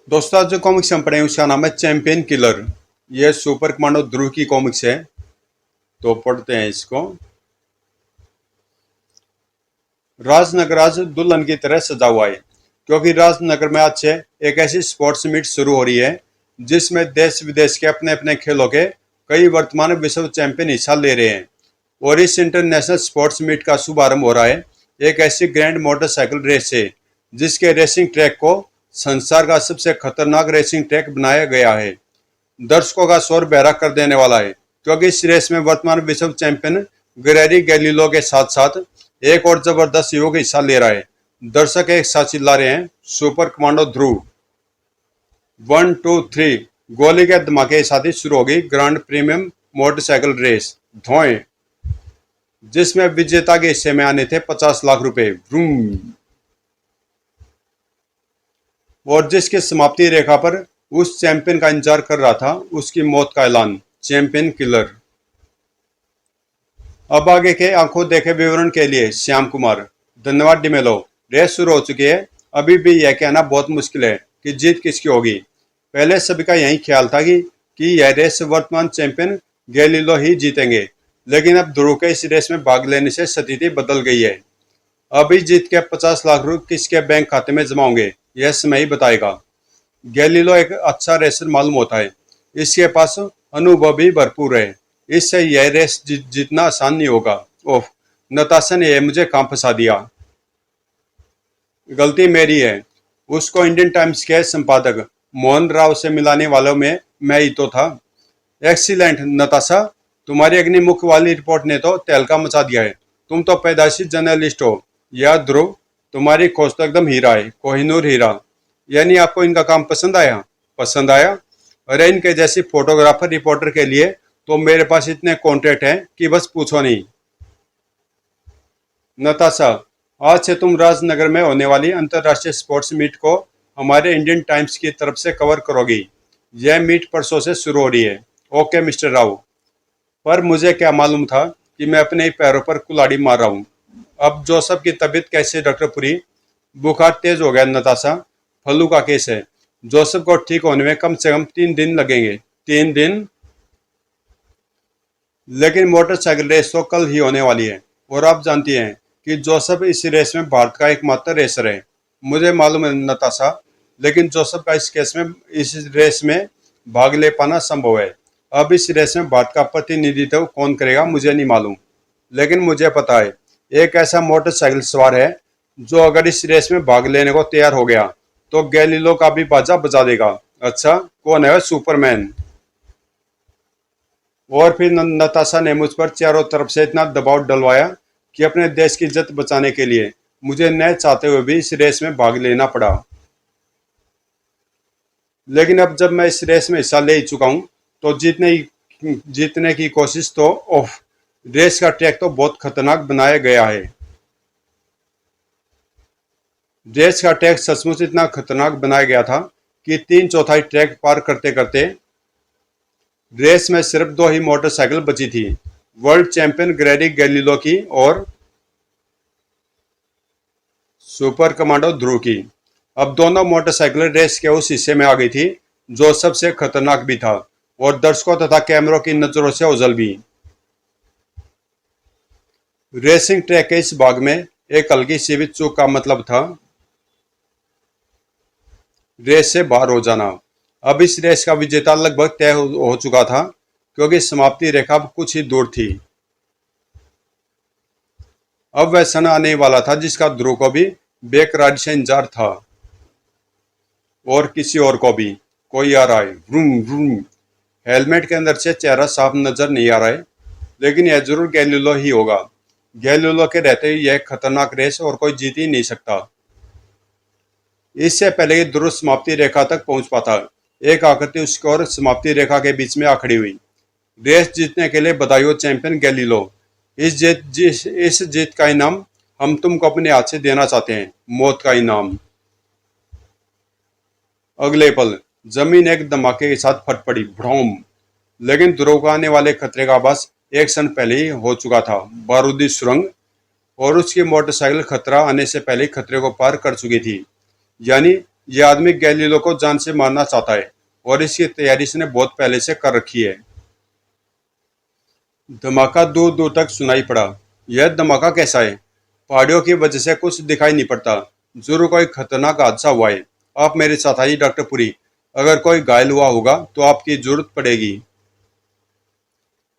दोस्तों आज जो कॉमिक्स हम पढ़े हैं उसका नाम है चैंपियन किलर। यह सुपर कमांडो ध्रुव की कॉमिक्स है, तो पढ़ते हैं इसको। राजनगर आज दुल्हन की तरह सजा हुआ है, क्योंकि राजनगर में आज से एक ऐसी स्पोर्ट्स मीट शुरू हो रही है जिसमें देश विदेश के अपने अपने खेलों के कई वर्तमान विश्व चैंपियन हिस्सा ले रहे हैं। और इस इंटरनेशनल स्पोर्ट्स मीट का शुभारंभ हो रहा है एक ऐसी ग्रैंड मोटरसाइकिल रेस से जिसके रेसिंग ट्रैक को संसार का सबसे खतरनाक रेसिंग ट्रैक बनाया गया है। दर्शकों का शोर बहरा कर देने वाला है, क्योंकि इस रेस में वर्तमान विश्व चैंपियन ग्रेरी गैलीलो के साथ साथ एक और जबरदस्त युवक हिस्सा ले रहा है। दर्शक एक साथ चिल्ला रहे हैं, सुपर कमांडो ध्रुव। 1 2 3 गोली के धमाके के साथ ही शुरू होगी ग्रांड प्रीमियम मोटरसाइकिल रेस धोएं, जिसमें विजेता के हिस्से में आने थे 50 लाख रुपए। और जिसके समाप्ति रेखा पर उस चैंपियन का इंतजार कर रहा था उसकी मौत का ऐलान, चैंपियन किलर। अब आगे के आंखों देखे विवरण के लिए श्याम कुमार। धन्यवाद डिमेलो। रेस शुरू हो चुकी है। अभी भी यह कहना बहुत मुश्किल है कि जीत किसकी होगी। पहले सभी का यही ख्याल था कि यह रेस वर्तमान चैंपियन गैलीलो ही जीतेंगे, लेकिन अब ध्रुव के इस रेस में भाग लेने से स्थिति बदल गई है। अभी जीत के 50 लाख रुपए किसके बैंक खाते में जमा होंगे यह समय ही बताएगा। गैलीलो एक अच्छा रेसर मालूम होता है, इसके पास अनुभव भी भरपूर है, इससे यह रेस जीतना आसान नहीं होगा। ओह, नताशा ने यह मुझे कहाँ फंसा दिया। गलती मेरी है। उसको इंडियन टाइम्स के संपादक मोहन राव से मिलाने वालों में मैं ही तो था। एक्सीलेंट नताशा, तुम्हारी अग्निमुख वाली रिपोर्ट ने तो तहलका मचा दिया है। तुम तो पैदाइशी जर्नलिस्ट हो। या ध्रुव, तुम्हारी खोज तो एकदम हीरा है, कोहिनूर हीरा। यानी आपको इनका काम पसंद आया? पसंद आया? अरे इनके जैसी फोटोग्राफर रिपोर्टर के लिए तो मेरे पास इतने कॉन्ट्रैक्ट हैं कि बस पूछो नहीं। नताशा, आज से तुम राजनगर में होने वाली अंतर्राष्ट्रीय स्पोर्ट्स मीट को हमारे इंडियन टाइम्स की तरफ से कवर करोगी। यह मीट परसों से शुरू हो रही है। Okay mister Rao. पर मुझे क्या मालूम था कि मैं अपने ही पैरों पर कुल्हाड़ी मार रहा हूँ। अब जोसेफ की तबीयत कैसी डॉक्टर पुरी? बुखार तेज हो गया नताशा। फ्लू का केस है। जोसेफ को ठीक होने में कम से कम 3 दिन लगेंगे। 3 दिन? लेकिन मोटरसाइकिल रेस तो कल ही होने वाली है, और आप जानती हैं कि जोसेफ इस रेस में भारत का एकमात्र रेसर है। मुझे मालूम है नताशा, लेकिन जोसेफ का इस रेस में भाग ले पाना संभव है। अब इस रेस में भारत का प्रतिनिधित्व कौन करेगा मुझे नहीं मालूम, लेकिन मुझे पता है एक ऐसा मोटरसाइकिल सवार है जो अगर इस रेस में भाग लेने को तैयार हो गया तो गैलीलो का भी बाजा बजा देगा। अच्छा, कौन है वह? सुपरमैन। और फिर नताशा ने मुझ पर चारों तरफ से इतना दबाव डलवाया कि अपने देश की इज्जत बचाने के लिए मुझे न चाहते हुए भी इस रेस में भाग लेना पड़ा। लेकिन अब जब मैं इस रेस में हिस्सा ले ही चुका हूं तो जीतने की कोशिश तो ओफ। रेस का ट्रैक तो बहुत खतरनाक बनाया गया है। रेस का ट्रैक सचमुच इतना खतरनाक बनाया गया था कि 3/4 ट्रैक पार करते करते रेस में सिर्फ 2 ही मोटरसाइकिल बची थी, वर्ल्ड चैंपियन ग्रेरी गैलीलो की और सुपर कमांडो ध्रुव की। अब दोनों मोटरसाइकिल रेस के उस हिस्से में आ गई थी जो सबसे खतरनाक भी था और दर्शकों तथा कैमरों की नजरों से ओझल भी। रेसिंग ट्रैक के इस भाग में एक हल्की सी भी चूक का मतलब था रेस से बाहर हो जाना। अब इस रेस का विजेता लगभग तय हो चुका था, क्योंकि समाप्ति रेखा कुछ ही दूर थी। अब वह क्षण आने वाला था जिसका ध्रुव को भी बेकरारी से इंतजार था, और किसी और को भी। कोई आ रहा है, व्रूम व्रूम। हेलमेट के अंदर से चेहरा साफ नजर नहीं आ रहा है, लेकिन यह जरूर गैलीलो ही होगा। गैलीलो के रहते ही यह खतरनाक रेस और कोई जीत ही नहीं सकता। इससे पहले कि ध्रुव समाप्ति रेखा तक पहुंच पाता, एक आकृति उसकी और समाप्ति रेखा के बीच में आ खड़ी हुई। रेस जीतने के लिए बधाई हो चैंपियन गैलीलो। इस जीत का इनाम हम तुमको अपने हाथ से देना चाहते हैं, मौत का इनाम। अगले पल जमीन एक धमाके के साथ फट पड़ी, भ्रौम। लेकिन ध्रुव को आने वाले खतरे का आभास एक क्षण पहले ही हो चुका था। बारूदी सुरंग और उसकी मोटरसाइकिल खतरा आने से पहले खतरे को पार कर चुकी थी। यानी ये आदमी गैलीलो को जान से मारना चाहता है और इसकी तैयारी इसने बहुत पहले से कर रखी है। धमाका दूर दूर तक सुनाई पड़ा। यह धमाका कैसा है? पहाड़ियों की वजह से कुछ दिखाई नहीं पड़ता। जरूर कोई खतरनाक हादसा हुआ है। आप मेरे साथ आइए डॉक्टर पुरी। अगर कोई घायल हुआ होगा तो आपकी जरूरत पड़ेगी।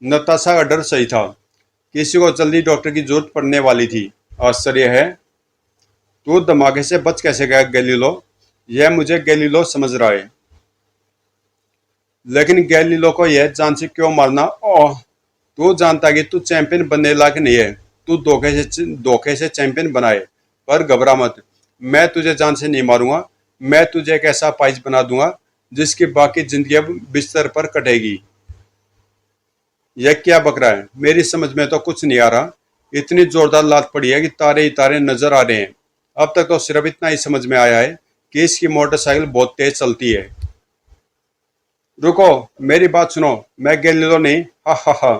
नताशा का डर सही था। किसी को जल्दी डॉक्टर की जरूरत पड़ने वाली थी। आश्चर्य है, तू धमाके से बच कैसे गया गैलीलो? यह मुझे गैलीलो समझ रहा है, लेकिन गैलीलो को यह जान से क्यों मारना? ओह, तू जानता कि तू चैंपियन बनने लायक नहीं है। तू धोखे से चैंपियन बनाए। पर घबरा मत, मैं तुझे जान से नहीं मारूंगा। मैं तुझे एक ऐसा पाइज बना दूंगा जिसकी बाकी जिंदगी अब बिस्तर पर कटेगी। यह क्या बक रहा है? मेरी समझ में तो कुछ नहीं आ रहा। इतनी जोरदार लात पड़ी है कि तारे ही तारे नजर आ रहे हैं। अब तक तो सिर्फ इतना ही समझ में आया है कि इसकी मोटरसाइकिल बहुत तेज चलती है। रुको, मेरी बात सुनो। मैं गैलीलो नहीं। हा हा हा।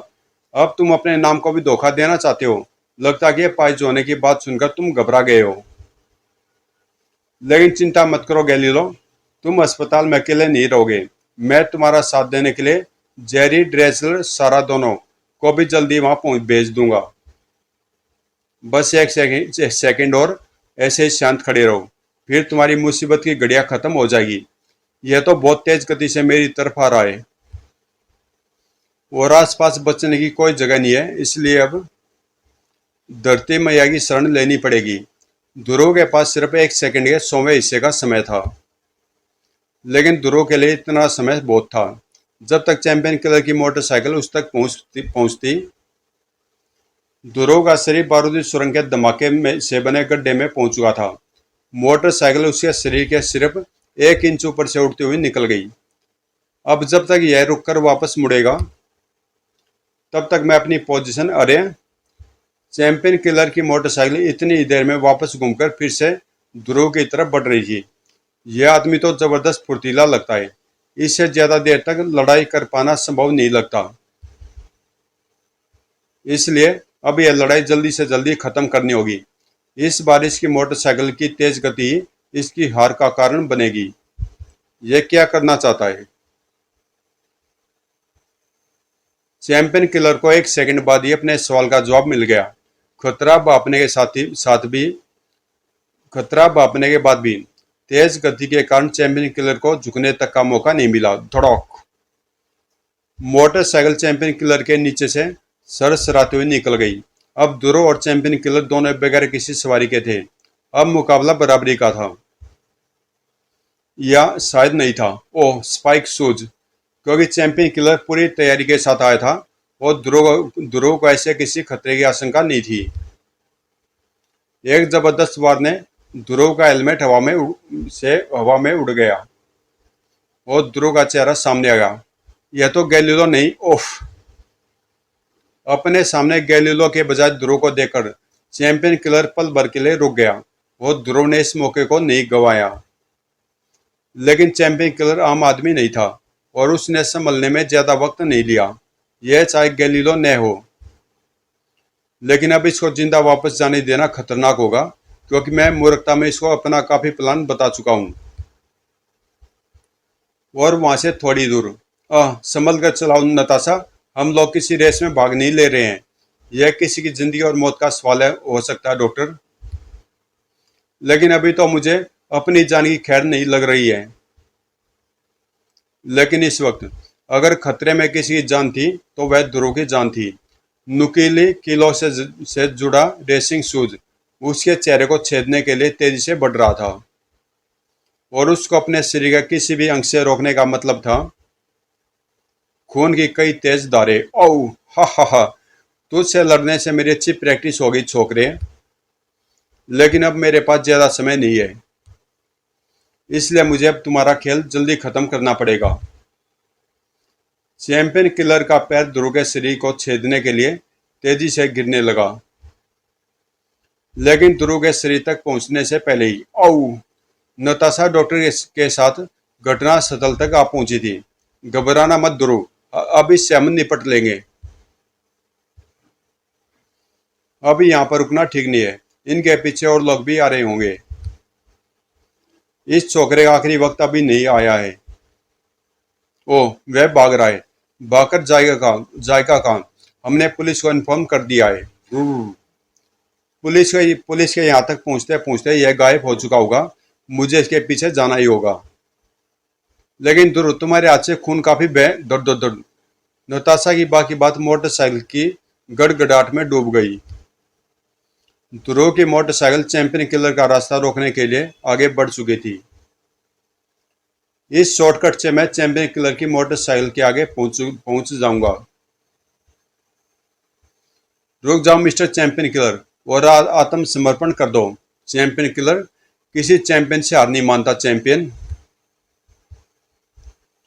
अब तुम अपने नाम को भी धोखा देना चाहते हो। लगता है कि पाइज होने की बात सुनकर तुम घबरा गए हो। लेकिन चिंता मत करो गैलीलो, तुम अस्पताल में अकेले नहीं रहोगे। मैं तुम्हारा साथ देने के लिए जेरी, ड्रेसलर, सारा दोनों को भी जल्दी वहां पहुंच भेज दूंगा। बस एक सेकंड और ऐसे ही शांत खड़े रहो, फिर तुम्हारी मुसीबत की घड़ियां खत्म हो जाएगी। यह तो बहुत तेज गति से मेरी तरफ आ रहा है और आसपास बचने की कोई जगह नहीं है, इसलिए अब धरती मैया की शरण लेनी पड़ेगी। ध्रुव के पास सिर्फ एक सेकंड के 100वें हिस्से का समय था, लेकिन ध्रुव के लिए इतना समय बहुत था। जब तक चैंपियन किलर की मोटरसाइकिल उस तक पहुंचती, ध्रुव का शरीर बारूदी सुरंग के धमाके में से बने गड्ढे में पहुंच चुका था। मोटरसाइकिल उसके शरीर के सिर्फ 1 इंच ऊपर से उड़ती हुई निकल गई। अब जब तक यह रुककर वापस मुड़ेगा, तब तक मैं अपनी पोजीशन। अरे, चैंपियन किलर की मोटरसाइकिल इतनी देर में वापस घूमकर फिर से ध्रुव की तरफ बढ़ रही थी। यह आदमी तो जबरदस्त फुर्तीला लगता है। इससे ज्यादा देर तक लड़ाई कर पाना संभव नहीं लगता, इसलिए अब यह लड़ाई जल्दी से जल्दी खत्म करनी होगी। इस बार इसकी मोटरसाइकिल की तेज गति इसकी हार का कारण बनेगी। यह क्या करना चाहता है? चैंपियन किलर को एक सेकंड बाद ही अपने सवाल का जवाब मिल गया। खतरा भापने के खतरा भापने के बाद भी तेज गति के कारण चैंपियन किलर को झुकने तक का मौका नहीं मिला। धड़क! मोटरसाइकिल चैंपियन किलर के नीचे से सरसराते हुए निकल गई। अब ध्रुव और चैंपियन किलर दोनों बगैर किसी सवारी के थे। अब मुकाबला बराबरी का था, या शायद नहीं था। ओह, स्पाइक शूज! क्योंकि चैंपियन किलर पूरी तैयारी के साथ आया था और ध्रुव को ऐसे किसी खतरे की आशंका नहीं थी। एक जबरदस्त वार ने ध्रुव का हेलमेट हवा में उड़ गया और ध्रुव का चेहरा सामने आ गया। यह तो गैलीलो नहीं। ओफ! अपने सामने गैलीलो के बजाय ध्रुव को देखकर चैंपियन किलर पल भर के लिए रुक गया और ध्रुव ने इस मौके को नहीं गंवाया। लेकिन चैंपियन किलर आम आदमी नहीं था और उसने संभलने में ज्यादा वक्त नहीं लिया। यह चाहे गैलीलो न हो, लेकिन अब इसको जिंदा वापस जाने देना खतरनाक होगा, क्योंकि मैं मूर्खता में इसको अपना काफी प्लान बता चुका हूं। और वहां से थोड़ी दूर। संभल कर चलाओ नताशा, हम लोग किसी रेस में भाग नहीं ले रहे हैं। यह किसी की जिंदगी और मौत का सवाल हो सकता है डॉक्टर, लेकिन अभी तो मुझे अपनी जान की खैर नहीं लग रही है। लेकिन इस वक्त अगर खतरे में किसी की जान थी तो वह ध्रुव की जान थी। नुकीली कीलों से जुड़ा रेसिंग शूज उसके चेहरे को छेदने के लिए तेजी से बढ़ रहा था और उसको अपने शरीर के किसी भी अंग से रोकने का मतलब था खून की कई तेज धारे। ओह! हा हा हा! तुझसे लड़ने से मेरी अच्छी प्रैक्टिस हो गई छोकरे, लेकिन अब मेरे पास ज्यादा समय नहीं है, इसलिए मुझे अब तुम्हारा खेल जल्दी खत्म करना पड़ेगा। चैंपियन किलर का पैर ध्रुव के शरीर को छेदने के लिए तेजी से गिरने लगा, लेकिन ध्रुव के शरीर तक पहुंचने से पहले ही ओह! नताशा डॉक्टर के साथ घटना स्थल तक आ पहुंची थी। घबराना मत ध्रुव, अब इससे हम निपट लेंगे। अब यहाँ पर रुकना ठीक नहीं है, इनके पीछे और लोग भी आ रहे होंगे। इस छोकरे का आखिरी वक्त अभी नहीं आया है। ओह, वह भाग रहा है। भागकर जाएगा कहाँ? हमने पुलिस को इन्फॉर्म कर दिया है। पुलिस के यहाँ तक पहुँचते पहुँचते यह गायब हो चुका होगा। मुझे इसके पीछे जाना ही होगा। लेकिन ध्रुव, तुम्हारे हाथ से खून काफी बह दर दर दर। नताशा की बाकी बात मोटरसाइकिल की गड़गड़ाहट में डूब गई। ध्रुव की मोटरसाइकिल चैंपियन किलर का रास्ता रोकने के लिए आगे बढ़ चुकी थी। इस शॉर्टकट से मैं चैंपियन किलर की मोटरसाइकिल के आगे पहुंच जाऊंगा। रुक जाओ मिस्टर चैंपियन किलर और आत्मसमर्पण कर दो। चैंपियन किलर किसी चैंपियन से हार नहीं मानता चैंपियन,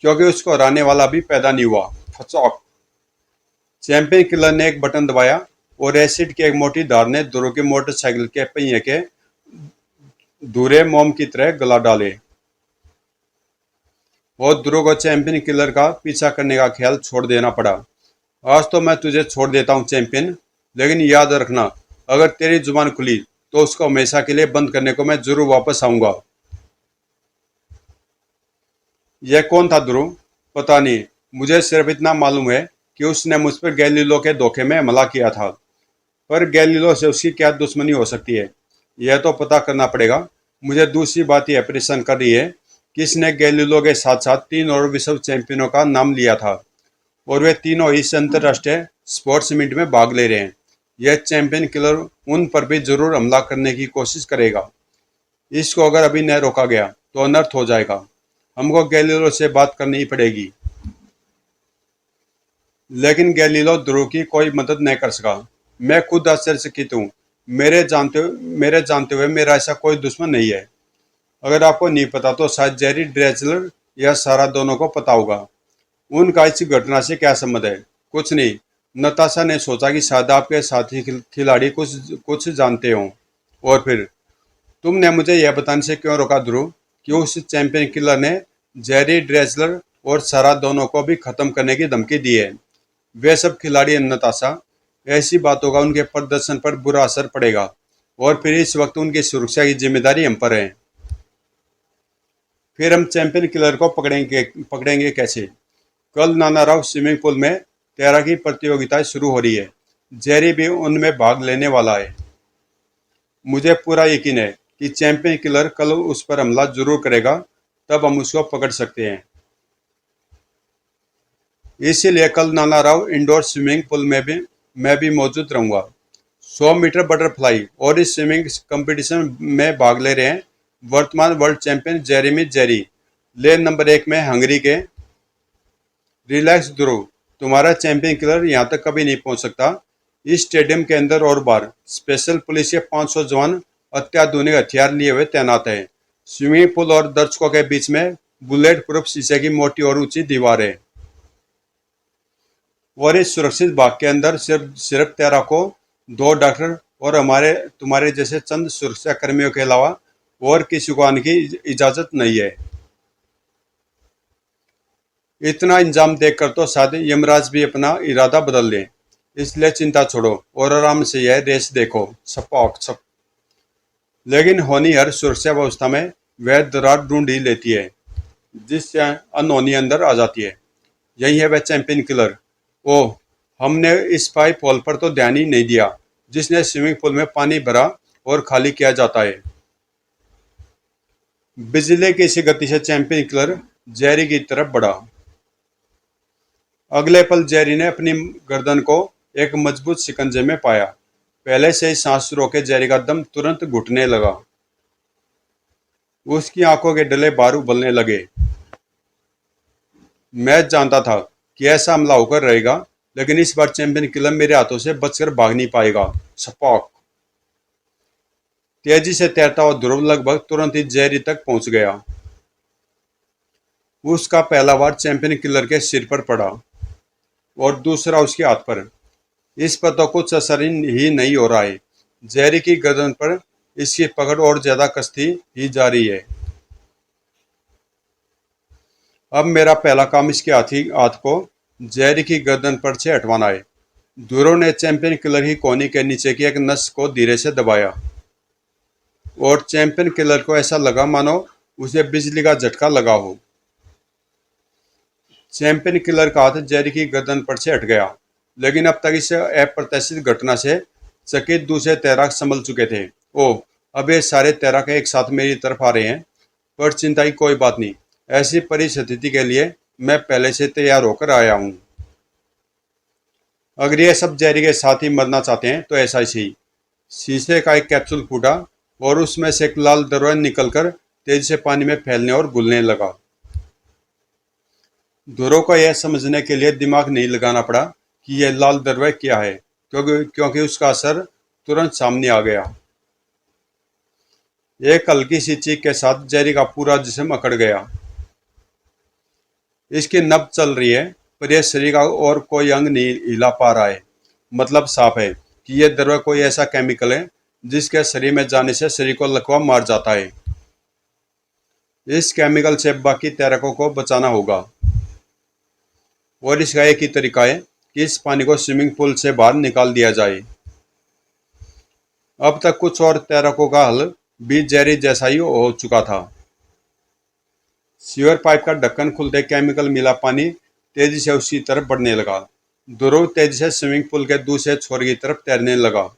क्योंकि उसको हराने वाला भी पैदा नहीं हुआ। फचौक। चैंपियन किलर ने एक बटन दबाया और एसिड की एक मोटी धार ने ध्रुव की मोटरसाइकिल के पहिए के धुरे मोम की तरह गला डाले और ध्रुव को चैंपियन किलर का पीछा करने का ख्याल छोड़ देना पड़ा। आज तो मैं तुझे छोड़ देता हूँ चैंपियन, लेकिन याद रखना, अगर तेरी जुबान खुली तो उसको हमेशा के लिए बंद करने को मैं जरूर वापस आऊंगा। यह कौन था ध्रुव? पता नहीं, मुझे सिर्फ इतना मालूम है कि उसने मुझ पर गैलीलो के धोखे में हमला किया था। पर गैलीलो से उसकी क्या दुश्मनी हो सकती है, यह तो पता करना पड़ेगा। मुझे दूसरी बात यह परेशान कर रही है कि इसने गैलीलो के साथ साथ 3 और विश्व चैंपियनों का नाम लिया था और वे तीनों इस अंतर्राष्ट्रीय स्पोर्ट्स मीट में भाग ले रहे हैं। यह चैंपियन किलर उन पर भी जरूर हमला करने की कोशिश करेगा। इसको अगर अभी न रोका गया तो अनर्थ हो जाएगा। हमको गैलीलो से बात करनी पड़ेगी। लेकिन गैलीलो ध्रुव की कोई मदद नहीं कर सका। मैं खुद आश्चर्यचकित हूँ। मेरे जानते हुए मेरा ऐसा कोई दुश्मन नहीं है। अगर आपको नहीं पता तो शायद जेरी ड्रेचलर या सारा दोनों को पता होगा। उनका इस घटना से क्या संबंध है? कुछ नहीं। नताशा ने सोचा कि शायद आपके साथी खिलाड़ी कुछ कुछ जानते हों। और फिर तुमने मुझे यह बताने से क्यों रोका ध्रुव कि उस चैंपियन किलर ने जेरी ड्रेचलर और सारा दोनों को भी खत्म करने की धमकी दी है? वे सब खिलाड़ी हैं नताशा। ऐसी बातों का उनके प्रदर्शन पर बुरा असर पड़ेगा और फिर इस वक्त उनकी सुरक्षा की जिम्मेदारी हम पर है। फिर हम चैंपियन किलर को पकड़ेंगे कैसे? कल नाना राव स्विमिंग पूल में तैराकी प्रतियोगिताएं शुरू हो रही है। जेरी भी उनमें भाग लेने वाला है। मुझे पूरा यकीन है कि चैंपियन किलर कल उस पर हमला जरूर करेगा, तब हम उसको पकड़ सकते हैं। इसीलिए कल नाना राव इंडोर स्विमिंग पूल में भी मैं भी मौजूद रहूंगा। 100 मीटर बटरफ्लाई और इस स्विमिंग कंपटीशन में भाग ले रहे हैं वर्तमान world champion Jeremy Jerry, lane number 1 में हंगरी के। रिलैक्स ध्रुव, तुम्हारा चैंपियन किलर यहाँ तक कभी नहीं पहुँच सकता। इस स्टेडियम के अंदर और बाहर स्पेशल पुलिस के 500 जवान अत्याधुनिक हथियार लिए हुए तैनात हैं। स्विमिंग पूल और दर्शकों के बीच में बुलेट प्रूफ शीशे की मोटी और ऊंची दीवार है। और इस सुरक्षित भाग के अंदर सिर्फ तैराकों, 2 डॉक्टर और तुम्हारे जैसे चंद सुरक्षा कर्मियों के अलावा और किसी को आने की इजाजत नहीं है। इतना इंजाम देखकर तो शायद यमराज भी अपना इरादा बदल लें। इसलिए चिंता छोड़ो और आराम से यह रेस देखो। छपाक छप। लेकिन होनी हर सुरक्षा व्यवस्था में वह दरार ढूंढ ही लेती है जिससे अनहोनी अंदर आ जाती है। यही है वह चैंपियन किलर। ओह, हमने इस पाइप होल पर तो ध्यान ही नहीं दिया जिसने स्विमिंग पूल में पानी भरा और खाली किया जाता है। बिजली की इसी गति से चैंपियन किलर जेरी की तरफ बढ़ा। अगले पल जेरी ने अपनी गर्दन को एक मजबूत शिकंजे में पाया। पहले से ही सांस रोके जेरी का दम तुरंत घुटने लगा। उसकी आंखों के डले बाहर उबलने लगे। मैं जानता था कि ऐसा हमला होकर रहेगा, लेकिन इस बार चैंपियन किलर मेरे हाथों से बचकर भाग नहीं पाएगा। छपाक। तेजी से तैरता हुआ ध्रुव लगभग तुरंत ही जेरी तक पहुंच गया। उसका पहला वार चैंपियन किलर के सिर पर पड़ा और दूसरा उसके हाथ पर। इस पर तो कुछ असर ही नहीं हो रहा है। जेरी की गर्दन पर इसकी पकड़ और ज्यादा कसती ही जा रही है। अब मेरा पहला काम इसके हाथ को जेरी की गर्दन पर से हटवाना है। ध्रुव ने चैंपियन किलर की कोहनी के नीचे की एक नस को धीरे से दबाया और चैंपियन किलर को ऐसा लगा मानो उसे बिजली का झटका लगा हो। चैंपियन किलर का हाथ जेरी की गर्दन पर से हट गया, लेकिन अब तक इस अप्रत्याशित घटना से चकित दूसरे तैराक संभल चुके थे। ओह, अब ये सारे तैराक एक साथ मेरी तरफ आ रहे हैं, पर चिंता की कोई बात नहीं। ऐसी परिस्थिति के लिए मैं पहले से तैयार होकर आया हूँ। अगर ये सब जेरी के साथ ही मरना चाहते हैं तो ऐसा ही सही। शीशे का एक कैप्सूल फूटा और उसमें से एक लाल दरवाजा निकलकर तेजी से पानी में फैलने और घुलने लगा। ध्रुव को यह समझने के लिए दिमाग नहीं लगाना पड़ा कि यह लाल दरवाजा क्या है, क्योंकि उसका असर तुरंत सामने आ गया। एक हल्की सी चीख के साथ जेरी का पूरा जिस्म अकड़ गया। इसकी नब्ज चल रही है, पर यह शरीर का और कोई अंग नहीं हिला पा रहा है। मतलब साफ है कि यह दवा कोई ऐसा केमिकल है जिसके शरीर में जाने से शरीर को लकवा मार जाता है। इस केमिकल से बाकी तैराकों को बचाना होगा, और इसका एक ही तरीका है कि इस पानी को स्विमिंग पूल से बाहर निकाल दिया जाए। अब तक कुछ और तैराकों का हल भी जेरी जैसा ही हो चुका था। सीवर पाइप का ढक्कन खुलते केमिकल मिला पानी तेजी से उसी तरफ बढ़ने लगा। ध्रुव तेजी से स्विमिंग पूल के दूसरे छोर की तरफ तैरने लगा।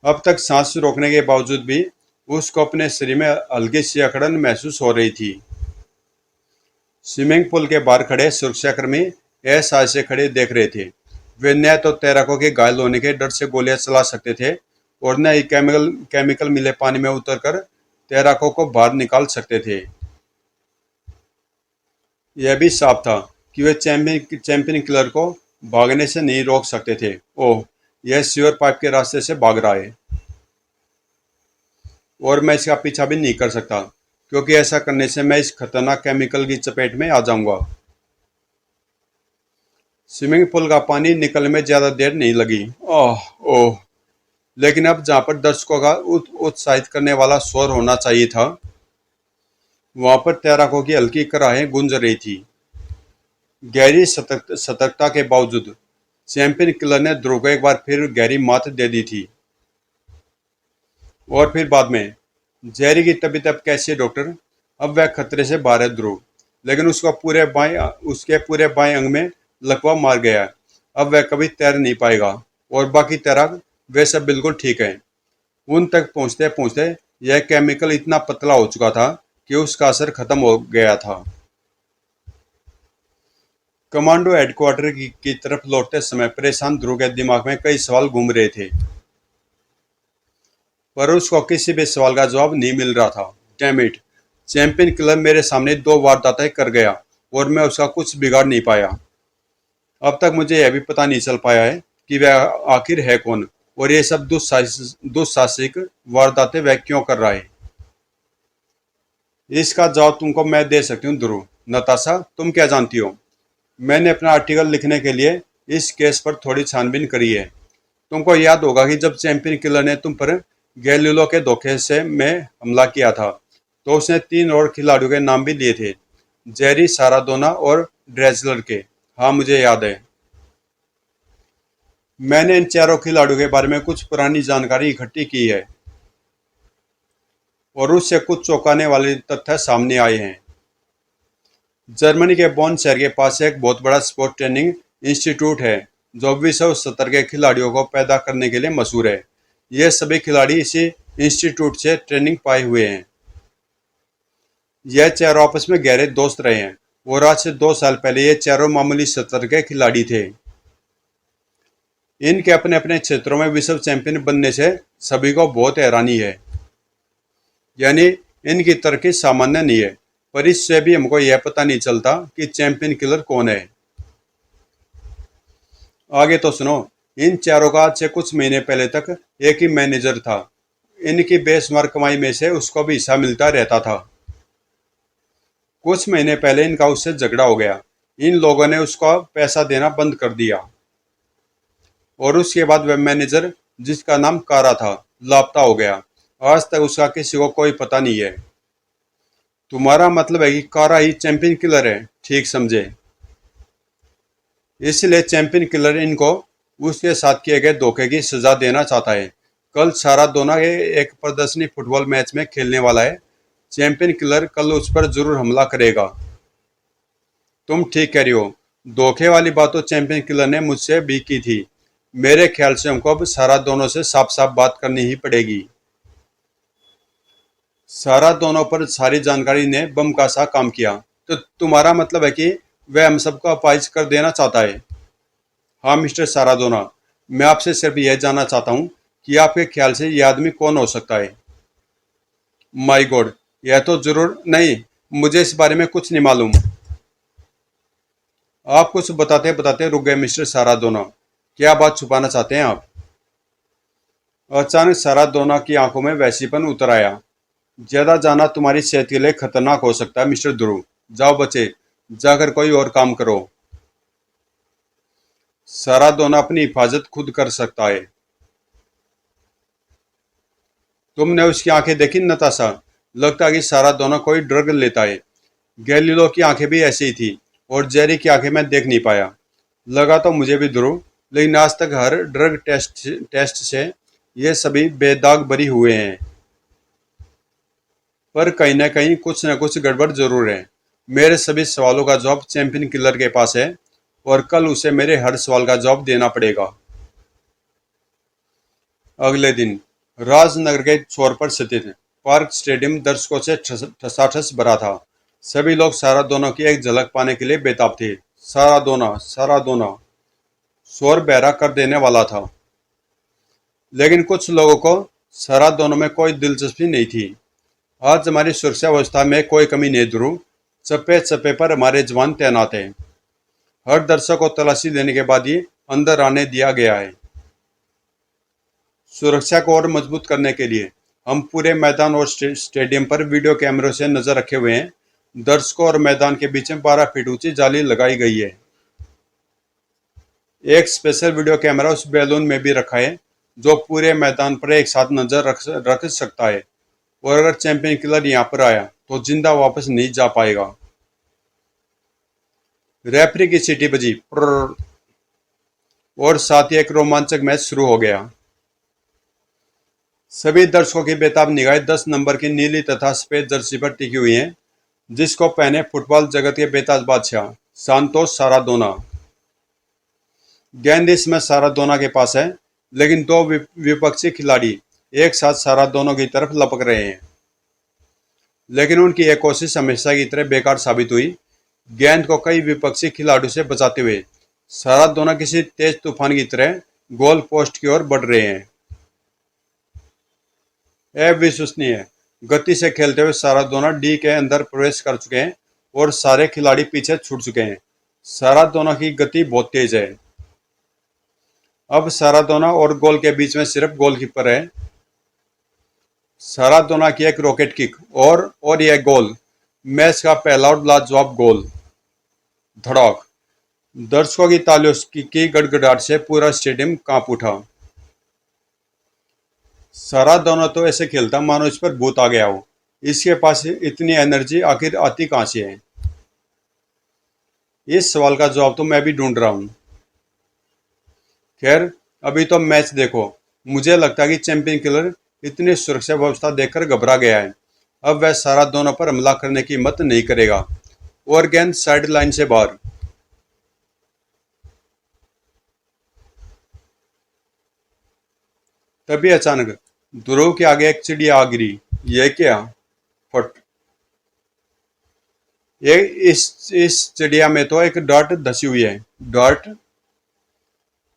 अब तक सांस रोकने के बावजूद भी उसको अपने शरीर में हल्की सी अकड़न महसूस हो रही थी। स्विमिंग पूल के बाहर खड़े सुरक्षाकर्मी ऐसा से खड़े देख रहे थे। वे न तो तैराकों के घायल होने के डर से गोलियां चला सकते थे, और न ही केमिकल मिले पानी में उतरकर तैराकों को बाहर निकाल सकते थे। यह भी साफ था कि वे चैंपियन किलर को भागने से नहीं रोक सकते थे। ओह, यह सीवर पाइप के रास्ते से भाग रहा है, और मैं इसका पीछा भी नहीं कर सकता, क्योंकि ऐसा करने से मैं इस खतरनाक केमिकल की चपेट में आ जाऊंगा। स्विमिंग पूल का पानी निकलने में ज्यादा देर नहीं लगी। ओह ओह, लेकिन अब जहां पर दर्शकों का उत्साहित करने वाला शोर होना चाहिए था, वहां पर तैराकों की हल्की कराहें गूंज रही थी। गहरी सतर्कता के बावजूद चैंपियन किलर ने ध्रुव को एक बार फिर गहरी मात दे दी थी। और फिर बाद में, जेरी की तबीयत अब कैसी है डॉक्टर? अब वह खतरे से बाहर है ध्रुव, लेकिन उसके पूरे बाएं अंग में लकवा मार गया है। अब वह कभी तैर नहीं पाएगा, और बाकी तैराक वे सब बिल्कुल ठीक हैं। उन तक पहुंचते पहुंचते यह केमिकल इतना पतला हो चुका था कि उसका असर खत्म हो गया था। कमांडो हेडक्वार्टर की तरफ लौटते समय परेशान ध्रुव के दिमाग में कई सवाल घूम रहे थे, पर उसको किसी भी सवाल का जवाब नहीं मिल रहा था। डैम इट, चैंपियन किलर मेरे सामने 2 वारदातें कर गया, और मैं उसका कुछ बिगाड़ नहीं पाया। अब तक मुझे यह भी पता नहीं चल पाया है कि वह आखिर है कौन, और ये सब दुस्साहसिक वारदातें वह क्यों कर रहा है। इसका जवाब तुमको मैं दे सकती हूँ ध्रुव। नताशा, तुम क्या जानती हो? मैंने अपना आर्टिकल लिखने के लिए इस केस पर थोड़ी छानबीन करी है। तुमको याद होगा कि जब चैंपियन किलर ने तुम पर गैलीलियो के धोखे से में हमला किया था, तो उसने 3 और खिलाड़ियों के नाम भी लिए थे, जेरी, साराडोना और ड्रेजलर के। हाँ, मुझे याद है। मैंने इन चारों खिलाड़ियों के बारे में कुछ पुरानी जानकारी इकट्ठी की है, और उससे कुछ चौंकाने वाले तथ्य सामने आए हैं। जर्मनी के बोन शहर के पास एक बहुत बड़ा स्पोर्ट ट्रेनिंग इंस्टीट्यूट है, जो विश्व स्तर के खिलाड़ियों को पैदा करने के लिए मशहूर है। ये सभी खिलाड़ी इसी इंस्टीट्यूट से ट्रेनिंग पाए हुए हैं। यह चारों आपस में गहरे दोस्त रहे हैं, और आज से 2 साल पहले ये चारों मामूली स्तर के खिलाड़ी थे। इनके अपने अपने क्षेत्रों में विश्व चैंपियन बनने से सभी को बहुत हैरानी है। यानी इनकी तरक्की सामान्य नहीं है, पर इससे भी हमको यह पता नहीं चलता कि चैंपियन किलर कौन है। आगे तो सुनो। इन चारों का आज से कुछ महीने पहले तक एक ही मैनेजर था। इनकी बेशुमार कमाई में से उसको भी हिस्सा मिलता रहता था। कुछ महीने पहले इनका उससे झगड़ा हो गया। इन लोगों ने उसको पैसा देना बंद कर दिया, और उसके बाद वह मैनेजर, जिसका नाम कारा था, लापता हो गया। आज तक उसका किसी को कोई पता नहीं है। तुम्हारा मतलब है कि कारा ही चैंपियन किलर है? ठीक समझे। इसलिए चैंपियन किलर इनको उसके साथ किए गए धोखे की सजा देना चाहता है। कल साराडोना एक प्रदर्शनी फुटबॉल मैच में खेलने वाला है, चैंपियन किलर कल उस पर जरूर हमला करेगा। तुम ठीक कह रही हो। धोखे वाली बात तो चैंपियन किलर ने मुझसे भी की थी। मेरे ख्याल से हमको अब सारा दोनों से साफ साफ बात करनी ही पड़ेगी। सारा दोनों पर सारी जानकारी ने बम का सा काम किया। तो तुम्हारा मतलब है कि वह हम सबको अपाहिज कर देना चाहता है? हाँ मिस्टर सारादोना, मैं आपसे सिर्फ यह जानना चाहता हूँ कि आपके ख्याल से यह आदमी कौन हो सकता है? माय गॉड, यह तो जरूर नहीं, मुझे इस बारे में कुछ नहीं मालूम। आप कुछ बताते बताते रुक गए मिस्टर सारादोना। क्या बात छुपाना चाहते हैं आप? अचानक सारादोना की आंखों में वैसीपन उतर आया। ज्यादा जाना तुम्हारी सेहत के लिए खतरनाक हो सकता है मिस्टर ध्रुव। जाओ बच्चे, जाकर कोई और काम करो। सारादोना अपनी हिफाजत खुद कर सकता है। तुमने उसकी आंखें देखी नताशा? लगता है कि सारादोना कोई ड्रग लेता है। गैलीलो की आंखें भी ऐसी ही थी और जेरी की आंखें मैं देख नहीं पाया। लगा तो मुझे भी ध्रुव, लेकिन आज तक हर ड्रग टेस्ट से ये सभी बेदाग बरी हुए हैं। पर कहीं ना कहीं कुछ न कुछ गड़बड़ जरूर है। मेरे सभी सवालों का जवाब चैंपियन किलर के पास है और कल उसे मेरे हर सवाल का जवाब देना पड़ेगा। अगले दिन राजनगर के छोर पर स्थित पार्क स्टेडियम दर्शकों से ठसाठस भरा था। सभी लोग सारादोना की एक झलक पाने के लिए बेताब थे। सारादोना सारादोना, शोर बहरा कर देने वाला था। लेकिन कुछ लोगों को सारादोना में कोई दिलचस्पी नहीं थी। आज हमारी सुरक्षा व्यवस्था में कोई कमी नहीं ध्रुव। चप्पे चप्पे पर हमारे जवान तैनात हैं। हर दर्शक को तलाशी देने के बाद ही अंदर आने दिया गया है। सुरक्षा को और मजबूत करने के लिए हम पूरे मैदान और स्टेडियम पर वीडियो कैमरों से नजर रखे हुए हैं। दर्शकों और मैदान के बीच में 12 फीट ऊंची जाली लगाई गई है। एक स्पेशल वीडियो कैमरा उस बैलून में भी रखा है जो पूरे मैदान पर एक साथ नजर रख सकता है। और अगर चैंपियन किलर यहाँ पर आया तो जिंदा वापस नहीं जा पाएगा। रेफरी की सीटी बजी और साथ ही एक रोमांचक मैच शुरू हो गया। सभी दर्शकों की बेताब निगाहें 10 नंबर की नीली तथा सफेद जर्सी पर टिकी हुई हैं, जिसको पहने फुटबॉल जगत के बेताज बादशाह सांतोस सारादोना। गेंद इस समय सारादोना के पास है, लेकिन दो विपक्षी खिलाड़ी एक साथ सारादोना की तरफ लपक रहे हैं। लेकिन उनकी यह कोशिश हमेशा की तरह बेकार साबित हुई। गेंद को कई विपक्षी खिलाड़ियों से बचाते हुए सारादोना किसी तेज तूफान की तरह गोल पोस्ट की ओर बढ़ रहे हैं। अविश्वसनीय गति से खेलते हुए सारादोना डी के अंदर प्रवेश कर चुके हैं और सारे खिलाड़ी पीछे छूट चुके हैं। सारादोना की गति बहुत तेज है। अब सारादोना और गोल के बीच में सिर्फ गोलकीपर है। सारादोना की एक रॉकेट किक और यह गोल। मैच का पहला और लाजवाब गोल। धड़ाक। दर्शकों की तालियों की गड़गड़ाहट से पूरा स्टेडियम कांप उठा। सारादोना तो ऐसे खेलता मानो इस पर भूत आ गया हो। इसके पास इतनी एनर्जी आखिर आती कहां से है? इस सवाल का जवाब तो मैं भी ढूंढ रहा हूं। खैर, अभी तो मैच देखो। मुझे लगता है कि चैंपियन किलर इतनी सुरक्षा व्यवस्था देखकर घबरा गया है। अब वह सारादोना पर हमला करने की हिम्मत नहीं करेगा। और गेंद साइड लाइन से बाहर। तभी अचानक ध्रुव के आगे एक चिड़िया आ गिरी। यह क्या? फट। ये इस चिड़िया में तो एक डार्ट धसी हुई है। डार्ट?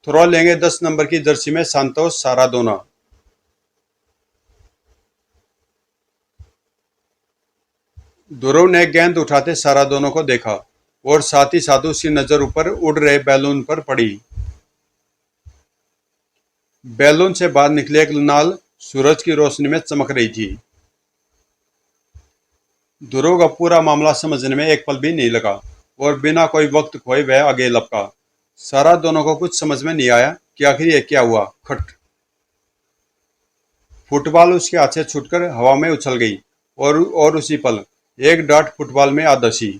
थ्रो लेंगे 10 नंबर की जर्सी में सांतोस सारादोना। ध्रुव ने गेंद उठाते सारादोना को देखा और साथ ही साथ उसकी नजर ऊपर उड़ रहे बैलून पर पड़ी। बैलून से बाहर निकली एक नाल सूरज की रोशनी में चमक रही थी। ध्रुव का पूरा मामला समझने में एक पल भी नहीं लगा और बिना कोई वक्त खोए वह आगे लपका। सारादोना को कुछ समझ में नहीं आया कि आखिर यह क्या हुआ। खट। फुटबॉल उसके हाथ से छूटकर हवा में उछल गई और उसी पल एक डार्ट फुटबॉल में आ धसी।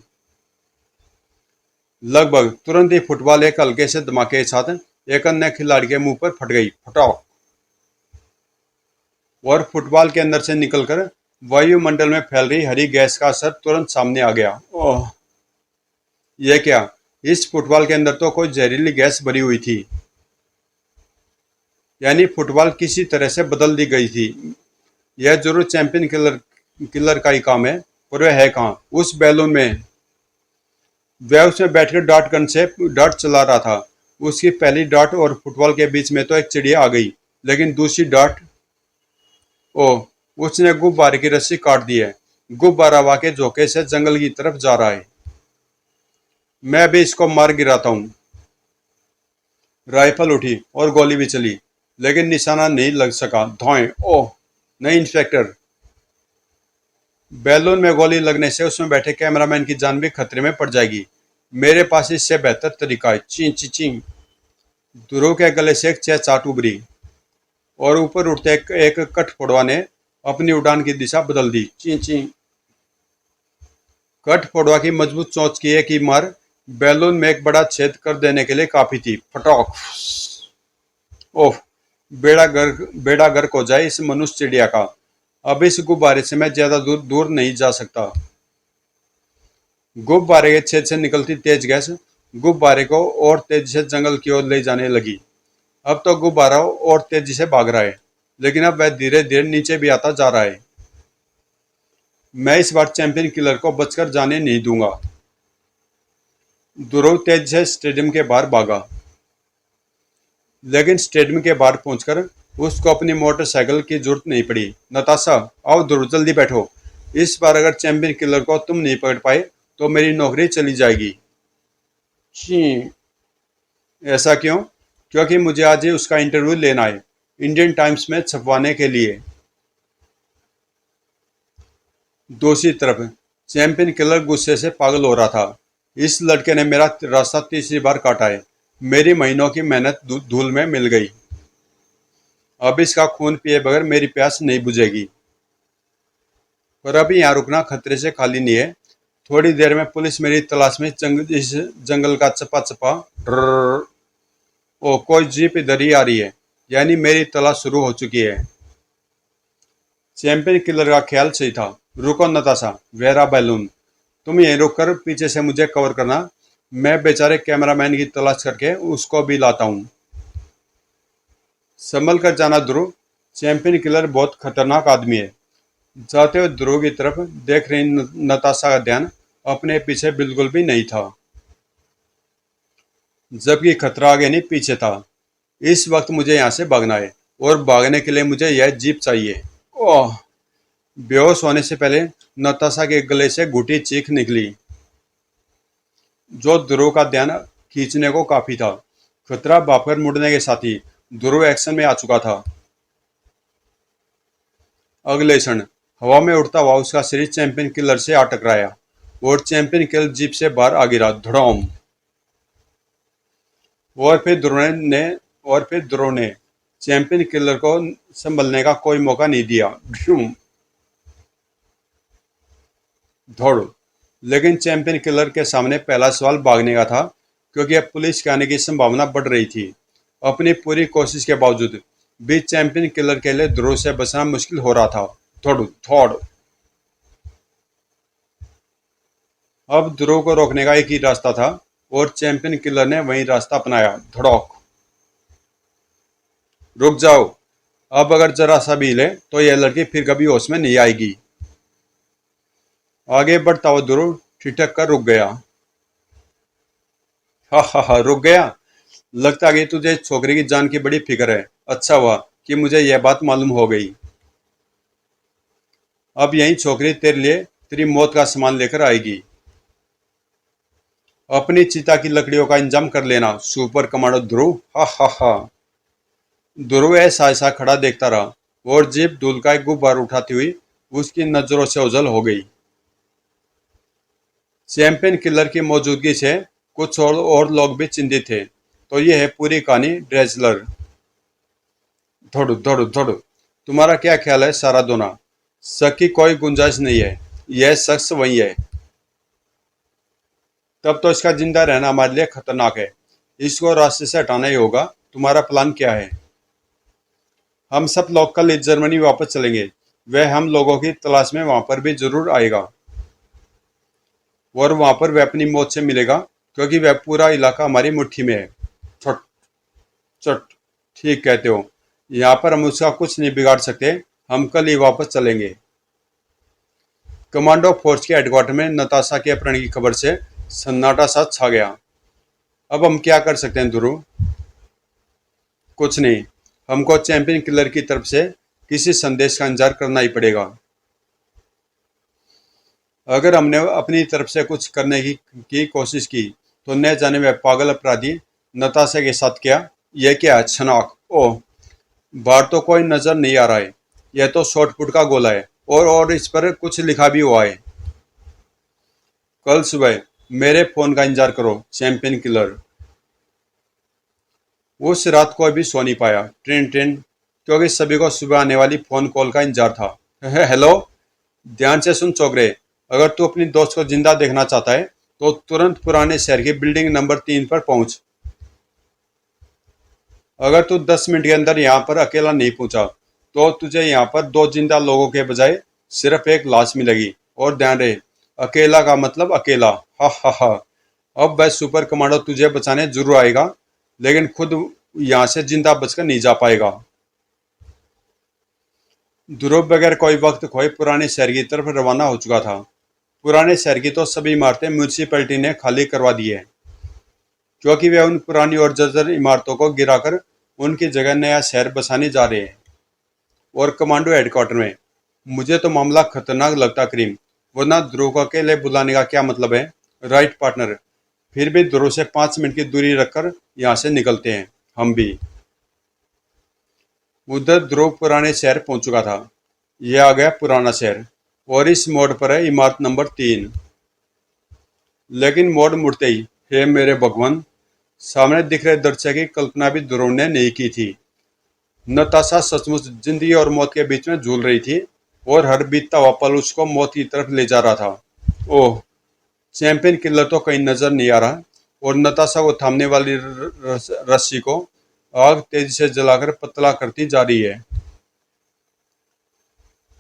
लगभग तुरंत ही फुटबॉल एक हल्के से धमाके के साथ एक अन्य खिलाड़ी के मुंह पर फट गई। फटाक। और फुटबॉल के अंदर से निकलकर वायुमंडल में फैल रही हरी गैस का असर तुरंत सामने आ गया। ओह, यह क्या? इस फुटबॉल के अंदर तो कोई जहरीली गैस भरी हुई थी। यानी फुटबॉल किसी तरह से बदल दी गई थी। यह जरूर चैंपियन किलर किलर का ही काम है, पर वह है कहाँ? उस बैलून में। वह उसमें बैठकर डार्ट गन से डार्ट चला रहा था। उसकी पहली डार्ट और फुटबॉल के बीच में तो एक चिड़िया आ गई, लेकिन दूसरी डार्ट, ओह, उसने गुब्बारे की रस्सी काट दी है। गुब्बारा हवा के झोंके से जंगल की तरफ जा रहा है। मैं भी इसको मार गिराता हूँ। राइफल उठी और गोली भी चली, लेकिन निशाना नहीं लग सका। धौएं। ओह नहीं इंस्पेक्टर, बैलून में गोली लगने से उसमें बैठे कैमरामैन की जान भी खतरे में पड़ जाएगी। मेरे पास इससे बेहतर तरीका है। ची ची ची। ध्रुव के गले से एक चहचाहट उभरी और ऊपर उठते एक कठफोड़वा ने अपनी उड़ान की दिशा बदल दी। ची ची। कठफोड़वा की मजबूत चोंच की एक ही मार बैलून में एक बड़ा छेद कर देने के लिए काफी थी। फटाक। ओह, बेड़ा गर्क हो जाए इस मनुष्य चिड़िया का। अब इस गुब्बारे से मैं ज्यादा दूर दूर नहीं जा सकता। गुब्बारे के छेद से निकलती तेज गैस गुब्बारे को और तेजी से जंगल की ओर ले जाने लगी। अब तो गुब्बारा और तेजी से भाग रहा है, लेकिन अब वह धीरे धीरे नीचे भी आता जा रहा है। मैं इस बार चैंपियन किलर को बचकर जाने नहीं दूंगा। ध्रुव तेजी से स्टेडियम के बाहर भागा, लेकिन स्टेडियम के बाहर पहुंचकर उसको अपनी मोटरसाइकिल की जरूरत नहीं पड़ी। नताशा, आओ ध्रुव, जल्दी बैठो। इस बार अगर चैंपियन किलर को तुम नहीं पकड़ पाए तो मेरी नौकरी चली जाएगी। छी, ऐसा क्यों? क्योंकि मुझे आज ही उसका इंटरव्यू लेना है, इंडियन टाइम्स में छपवाने के लिए। दूसरी तरफ चैंपियन किलर गुस्से से पागल हो रहा था। इस लड़के ने मेरा रास्ता तीसरी बार काटा है। मेरी महीनों की मेहनत धूल में मिल गई। अब इसका खून पिए बगैर मेरी प्यास नहीं बुझेगी। पर अभी यहाँ रुकना खतरे से खाली नहीं है। थोड़ी देर में पुलिस मेरी तलाश में इस जंगल का चपा चपा। ओ, कोई जीप इधर ही आ रही है, यानी मेरी तलाश शुरू हो चुकी है। चैंपियन किलर का ख्याल सही था। रुको नताशा, वेरा बैलून, तुम यहीं रुक कर पीछे से मुझे कवर करना। मैं बेचारे कैमरामैन की तलाश करके उसको भी लाता हूँ। संभल कर जाना ध्रुव, चैंपियन किलर बहुत खतरनाक आदमी है। जाते हुए ध्रुव की तरफ देख रही नताशा का ध्यान अपने पीछे बिल्कुल भी नहीं था, जबकि खतरा आगे नहीं पीछे था। इस वक्त मुझे यहाँ से भागना है, और भागने के लिए मुझे यह जीप चाहिए। ओह, बेहोश होने से पहले नताशा के गले से घुटी चीख निकली, जो ध्रुव का ध्यान खींचने को काफी था। खतरा भापकर मुड़ने के साथ ही ध्रुव एक्शन में आ चुका था। अगले क्षण हवा में उड़ता हुआ उसका शरीर चैंपियन किलर से आ टकराया और चैंपियन किलर जीप से बाहर आ गिरा। धड़ाम। और फिर ध्रुव ने चैंपियन किलर को संभलने का कोई मौका नहीं दिया। दौड़। लेकिन चैंपियन किलर के सामने पहला सवाल भागने का था, क्योंकि अब पुलिस के आने की संभावना बढ़ रही थी। अपनी पूरी कोशिश के बावजूद भी चैंपियन किलर के लिए ध्रुव से बचना मुश्किल हो रहा था। थोड़ थोड़। अब ध्रुव को रोकने का एक ही रास्ता था, और चैंपियन किलर ने वही रास्ता अपनाया। धड़ोक। रुक जाओ, अब अगर जरा सा भी हिले तो यह लड़की फिर कभी होश में नहीं आएगी। आगे बढ़ता हुआ ध्रुव ठिठक कर रुक गया। हा हा हा, रुक गया? लगता है कि तुझे छोकरी की जान की बड़ी फिक्र है। अच्छा हुआ कि मुझे यह बात मालूम हो गई। अब यही छोकरी तेरे लिए तेरी मौत का सामान लेकर आएगी। अपनी चिता की लकड़ियों का इंतजाम कर लेना, सुपर कमांडो ध्रुव। हा हा हा। ध्रुव ऐसा ऐसा खड़ा देखता रहा, और जीप धूल का एक गुब्बार उठाती हुई उसकी नजरों से ओझल हो गई। चैंपियन किलर की मौजूदगी से कुछ और लोग भी चिंतित थे। तो यह है पूरी कहानी ड्रेजलर। धोड़ धोड़ धोड़। तुम्हारा क्या ख्याल है सारादोना? शक की कोई गुंजाइश नहीं है, यह शख्स वही है। तब तो इसका जिंदा रहना हमारे लिए खतरनाक है। इसको रास्ते से हटाना ही होगा। तुम्हारा प्लान क्या है? हम सब लोग कल जर्मनी वापस चलेंगे। वह हम लोगों की तलाश में वहां पर भी जरूर आएगा और वहां पर वह अपनी मौत से मिलेगा, क्योंकि वह पूरा इलाका हमारी मुट्ठी में है। छट चट, ठीक कहते हो। यहाँ पर हम उसका कुछ नहीं बिगाड़ सकते। हम कल ही वापस चलेंगे। कमांडो फोर्स के हेडक्वार्टर में नताशा के अपहरण की खबर से सन्नाटा सा छा गया। अब हम क्या कर सकते हैं ध्रुव? कुछ नहीं। हमको चैंपियन किलर की तरफ से किसी संदेश का इंतजार करना ही पड़ेगा। अगर हमने अपनी तरफ से कुछ करने की कोशिश की तो न जाने वह पागल अपराधी नताशा के साथ क्या, यह क्या है? छनाक। ओह, बाहर तो कोई नजर नहीं आ रहा है। यह तो शॉर्टपुट का गोला है और इस पर कुछ लिखा भी हुआ है। कल सुबह मेरे फोन का इंतजार करो चैंपियन किलर। उस रात कोई भी सो नहीं पाया। ट्रेन ट्रेन, क्योंकि सभी को सुबह आने वाली फोन कॉल का इंतजार था। हेलो, ध्यान से सुन चौगरे। अगर तू अपनी दोस्त को जिंदा देखना चाहता है तो तुरंत पुराने शहर की बिल्डिंग नंबर 3 पर पहुंच। अगर तू 10 मिनट के अंदर यहाँ पर अकेला नहीं पहुंचा तो तुझे यहाँ पर 2 जिंदा लोगों के बजाय सिर्फ एक लाश मिलेगी। और ध्यान रहे, अकेला का मतलब अकेला। हा हा हा। अब वह सुपर कमांडो तुझे बचाने जरूर आएगा, लेकिन खुद यहाँ से जिंदा बचकर नहीं जा पाएगा। ध्रुव बगैर कोई वक्त खोए पुराने शहर की तरफ रवाना हो चुका था। पुराने शहर की तो सभी इमारतें म्यूनिसिपैलिटी ने खाली करवा दी है, क्योंकि वे उन पुरानी और जर्जर इमारतों को गिराकर उनकी जगह नया शहर बसाने जा रहे हैं। और कमांडो हेडक्वार्टर में मुझे तो मामला खतरनाक लगता करीम, वरना ध्रुव को अकेले बुलाने का क्या मतलब है? Right partner. फिर भी ध्रुव से 5 मिनट की दूरी रखकर यहाँ से निकलते हैं हम भी। उधर ध्रुव पुराने शहर पहुंच चुका था। यह आ गया पुराना शहर और इस मोड़ पर है इमारत नंबर 3। लेकिन मोड़ मुड़ते ही, हे मेरे भगवान, सामने दिख रहे दृश्य की कल्पना भी ध्रुव ने नहीं की थी। नताशा सचमुच जिंदगी और मौत के बीच में झूल रही थी और हर बीतता हुआ पल उसको मौत की तरफ ले जा रहा था। ओह, चैंपियन किलर तो कहीं नजर नहीं आ रहा और नताशा को थामने वाली रस्सी को आग तेजी से जलाकर पतला करती जा रही है।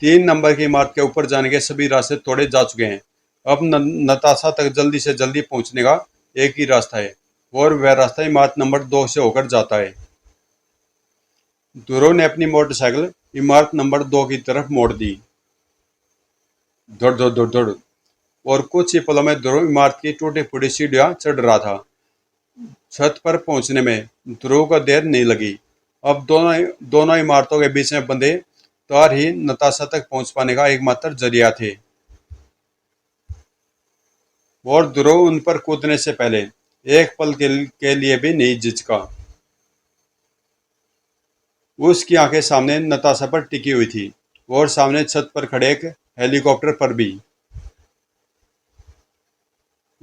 3 नंबर की इमारत के ऊपर जाने के सभी रास्ते तोड़े जा चुके हैं। अब नताशा तक जल्दी से जल्दी पहुंचने का एक ही रास्ता है और वह रास्ता इमारत नंबर 2 से होकर जाता है। ध्रुव ने अपनी मोटरसाइकिल इमारत नंबर 2 की तरफ मोड़ दी। दौड़ दौड़ दौड़ दौड़। और कुछ ही पलों में ध्रुव इमारत की टूटी फूटी सीढ़ियां चढ़ रहा था। छत पर पहुंचने में ध्रुव को देर नहीं लगी। अब दोनों इमारतों के बीच में बंधे तार ही नताशा तक पहुंच पाने का एकमात्र जरिया थे। और ध्रुव उन पर कूदने से पहले एक पल के लिए भी नहीं झिझका। उसकी आंखें सामने नताशा पर टिकी हुई थी और सामने छत पर खड़े एक हेलीकॉप्टर पर भी।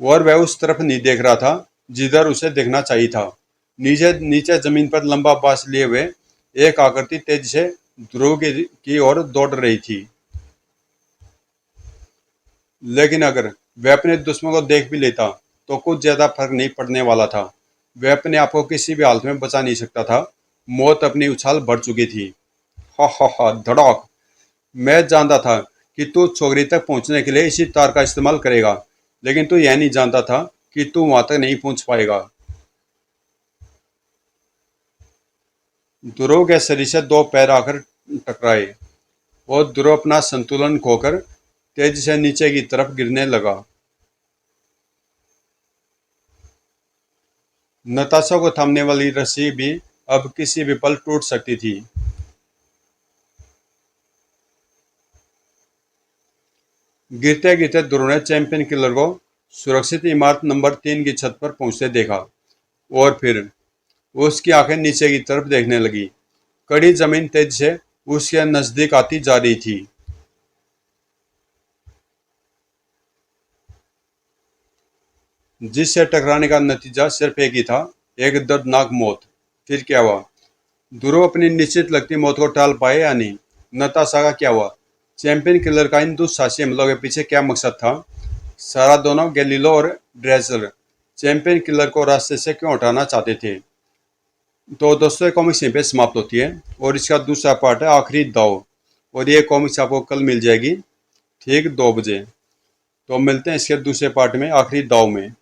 और वह उस तरफ नहीं देख रहा था जिधर उसे देखना चाहिए था। नीचे नीचे जमीन पर लंबा बांस लिए हुए एक आकृति तेजी से ध्रुव की ओर दौड़ रही थी। लेकिन अगर वह अपने दुश्मन को देख भी लेता तो कुछ ज्यादा फर्क नहीं पड़ने वाला था। वह अपने आप को किसी भी हालत में बचा नहीं सकता था। मौत अपनी उछाल भर चुकी थी। हा हा हा, धड़ाक। मैं जानता था कि तू छोकरी तक पहुंचने के लिए इसी तार का इस्तेमाल करेगा, लेकिन तू यह नहीं जानता था कि तू वहां तक नहीं पहुंच पाएगा। ध्रुव के शरीर से 2 पैर आकर टकराए और ध्रुव अपना संतुलन खोकर तेजी से नीचे की तरफ गिरने लगा। नताशा को थामने वाली रस्सी भी अब किसी भी पल टूट सकती थी। गिरते गिरते ध्रुव ने चैंपियन किलर को सुरक्षित इमारत नंबर 3 की छत पर पहुंचते देखा और फिर उसकी आंखें नीचे की तरफ देखने लगी। कड़ी जमीन तेजी से उसके नजदीक आती जा रही थी। जिससे टकराने का नतीजा सिर्फ एक ही था, एक दर्दनाक मौत। फिर क्या हुआ? ध्रुव अपनी निश्चित लगती मौत को टाल पाए या नहीं? नताशा का क्या हुआ? चैंपियन किलर का इन दुस्साहसी हमलों के पीछे क्या मकसद था? सारा दोनों गैलीलो और ड्रेजर चैंपियन किलर को रास्ते से क्यों हटाना चाहते थे? तो दोस्तों, कॉमिक्स यहीं पे समाप्त होती है और इसका दूसरा पार्ट है आखिरी दाव। और ये कॉमिक्स आपको कल मिल जाएगी ठीक 2 बजे। तो मिलते हैं इसके दूसरे पार्ट में, आखिरी दाव में।